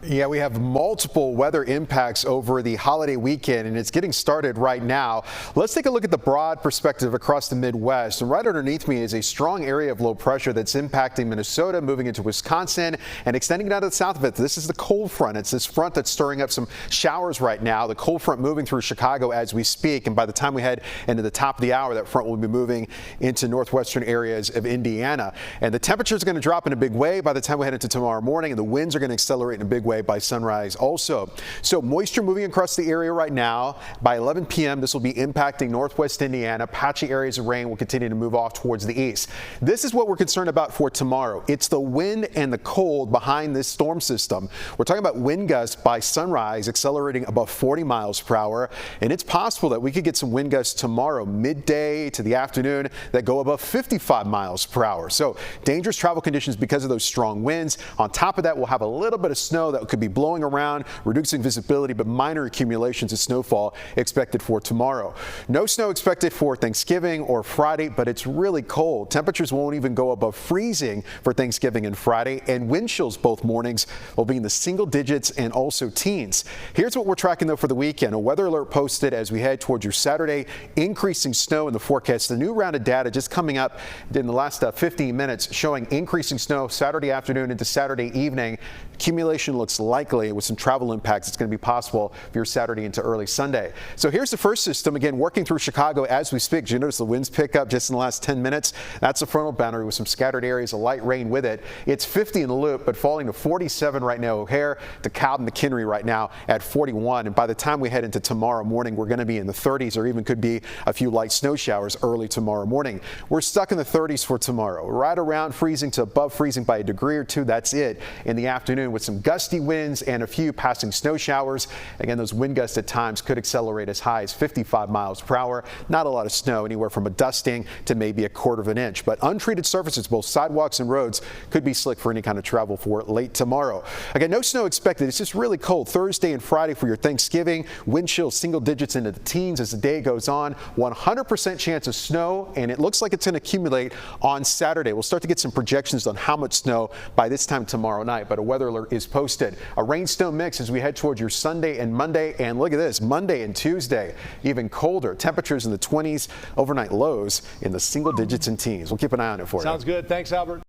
Yeah, we have multiple weather impacts over the holiday weekend, and it's getting started right now. Let's take a look at the broad perspective across the Midwest. And right underneath me is a strong area of low pressure that's impacting Minnesota, moving into Wisconsin and extending down to the south of it. This is the cold front. It's this front that's stirring up some showers right now. The cold front moving through Chicago as we speak, and by the time we head into the top of the hour, that front will be moving into northwestern areas of Indiana. And the temperature is going to drop in a big way by the time we head into tomorrow morning, and the winds are going to accelerate in a big way by sunrise also. So moisture moving across the area right now. By 11 p.m. this will be impacting northwest Indiana. Patchy areas of rain will continue to move off towards the east. This is what we're concerned about for tomorrow. It's the wind and the cold behind this storm system. We're talking about wind gusts by sunrise accelerating above 40 miles per hour, and it's possible that we could get some wind gusts tomorrow midday to the afternoon that go above 55 miles per hour. So dangerous travel conditions because of those strong winds. On top of that, we'll have a little bit of snow that could be blowing around, reducing visibility, but minor accumulations of snowfall expected for tomorrow. No snow expected for Thanksgiving or Friday, but it's really cold. Temperatures won't even go above freezing for Thanksgiving and Friday, and wind chills both mornings will be in the single digits and also teens. Here's what we're tracking though for the weekend. A weather alert posted as we head towards your Saturday. Increasing snow in the forecast. The new round of data just coming up in the last 15 minutes showing increasing snow Saturday afternoon into Saturday evening. Accumulation looks likely with some travel impacts. It's going to be possible for your Saturday into early Sunday. So here's the first system, again, working through Chicago as we speak. Did you notice the winds pick up just in the last 10 minutes? That's a frontal boundary with some scattered areas of light rain with it. It's 50 in the Loop, but falling to 47 right now. O'Hare to Cobb, McHenry right now at 41. And by the time we head into tomorrow morning, we're going to be in the 30s, or even could be a few light snow showers early tomorrow morning. We're stuck in the 30s for tomorrow, right around freezing to above freezing by a degree or two. That's it in the afternoon, with some gusty winds and a few passing snow showers. Again, those wind gusts at times could accelerate as high as 55 miles per hour. Not a lot of snow, anywhere from a dusting to maybe a quarter of an inch. But untreated surfaces, both sidewalks and roads, could be slick for any kind of travel for late tomorrow. Again, no snow expected. It's just really cold Thursday and Friday for your Thanksgiving. Wind chills single digits into the teens as the day goes on. 100% chance of snow, and it looks like it's going to accumulate on Saturday. We'll start to get some projections on how much snow by this time tomorrow night, but a weather alert is posted. A rain-snow mix as we head towards your Sunday and Monday, and look at this, Monday and Tuesday, even colder. Temperatures in the 20s, overnight lows in the single digits and teens. We'll keep an eye on it for you. Sounds good. Thanks, Albert.